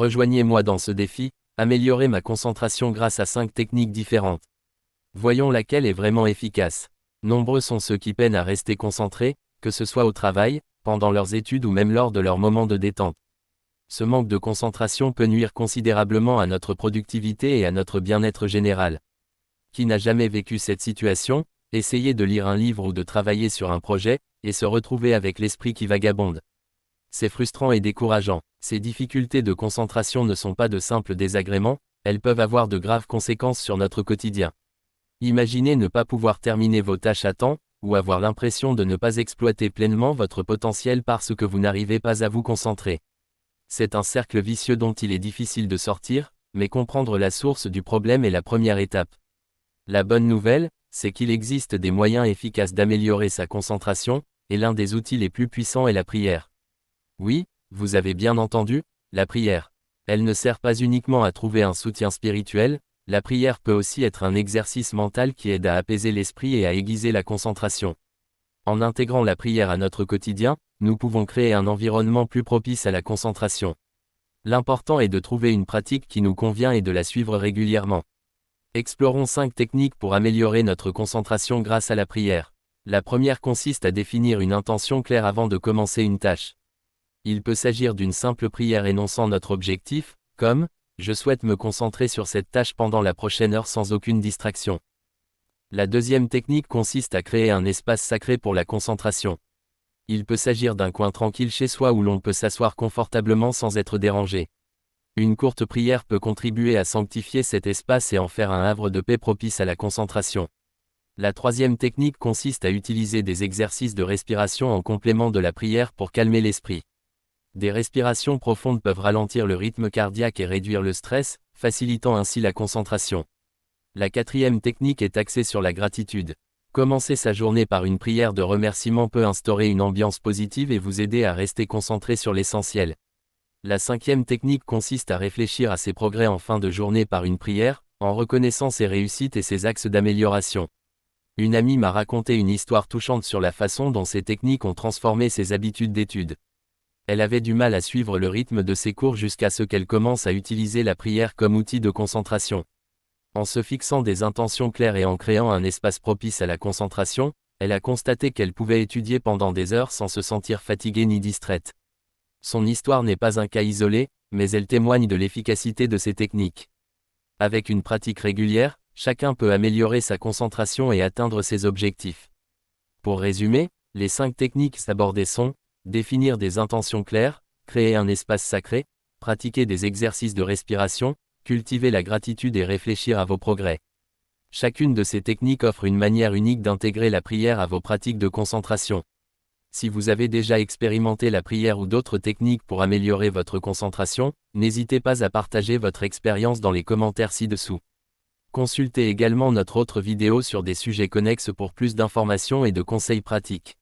Rejoignez-moi dans ce défi, améliorer ma concentration grâce à 5 techniques différentes. Voyons laquelle est vraiment efficace. Nombreux sont ceux qui peinent à rester concentrés, que ce soit au travail, pendant leurs études ou même lors de leurs moments de détente. Ce manque de concentration peut nuire considérablement à notre productivité et à notre bien-être général. Qui n'a jamais vécu cette situation, essayer de lire un livre ou de travailler sur un projet, et se retrouver avec l'esprit qui vagabonde. C'est frustrant et décourageant. Ces difficultés de concentration ne sont pas de simples désagréments, elles peuvent avoir de graves conséquences sur notre quotidien. Imaginez ne pas pouvoir terminer vos tâches à temps, ou avoir l'impression de ne pas exploiter pleinement votre potentiel parce que vous n'arrivez pas à vous concentrer. C'est un cercle vicieux dont il est difficile de sortir, mais comprendre la source du problème est la première étape. La bonne nouvelle, c'est qu'il existe des moyens efficaces d'améliorer sa concentration, et l'un des outils les plus puissants est la prière. Oui, vous avez bien entendu, la prière. Elle ne sert pas uniquement à trouver un soutien spirituel, la prière peut aussi être un exercice mental qui aide à apaiser l'esprit et à aiguiser la concentration. En intégrant la prière à notre quotidien, nous pouvons créer un environnement plus propice à la concentration. L'important est de trouver une pratique qui nous convient et de la suivre régulièrement. Explorons 5 techniques pour améliorer notre concentration grâce à la prière. La première consiste à définir une intention claire avant de commencer une tâche. Il peut s'agir d'une simple prière énonçant notre objectif, comme « Je souhaite me concentrer sur cette tâche pendant la prochaine heure sans aucune distraction ». La deuxième technique consiste à créer un espace sacré pour la concentration. Il peut s'agir d'un coin tranquille chez soi où l'on peut s'asseoir confortablement sans être dérangé. Une courte prière peut contribuer à sanctifier cet espace et en faire un havre de paix propice à la concentration. La troisième technique consiste à utiliser des exercices de respiration en complément de la prière pour calmer l'esprit. Des respirations profondes peuvent ralentir le rythme cardiaque et réduire le stress, facilitant ainsi la concentration. La quatrième technique est axée sur la gratitude. Commencer sa journée par une prière de remerciement peut instaurer une ambiance positive et vous aider à rester concentré sur l'essentiel. La cinquième technique consiste à réfléchir à ses progrès en fin de journée par une prière, en reconnaissant ses réussites et ses axes d'amélioration. Une amie m'a raconté une histoire touchante sur la façon dont ces techniques ont transformé ses habitudes d'études. Elle avait du mal à suivre le rythme de ses cours jusqu'à ce qu'elle commence à utiliser la prière comme outil de concentration. En se fixant des intentions claires et en créant un espace propice à la concentration, elle a constaté qu'elle pouvait étudier pendant des heures sans se sentir fatiguée ni distraite. Son histoire n'est pas un cas isolé, mais elle témoigne de l'efficacité de ces techniques. Avec une pratique régulière, chacun peut améliorer sa concentration et atteindre ses objectifs. Pour résumer, les 5 techniques abordées sont définir des intentions claires, créer un espace sacré, pratiquer des exercices de respiration, cultiver la gratitude et réfléchir à vos progrès. Chacune de ces techniques offre une manière unique d'intégrer la prière à vos pratiques de concentration. Si vous avez déjà expérimenté la prière ou d'autres techniques pour améliorer votre concentration, n'hésitez pas à partager votre expérience dans les commentaires ci-dessous. Consultez également notre autre vidéo sur des sujets connexes pour plus d'informations et de conseils pratiques.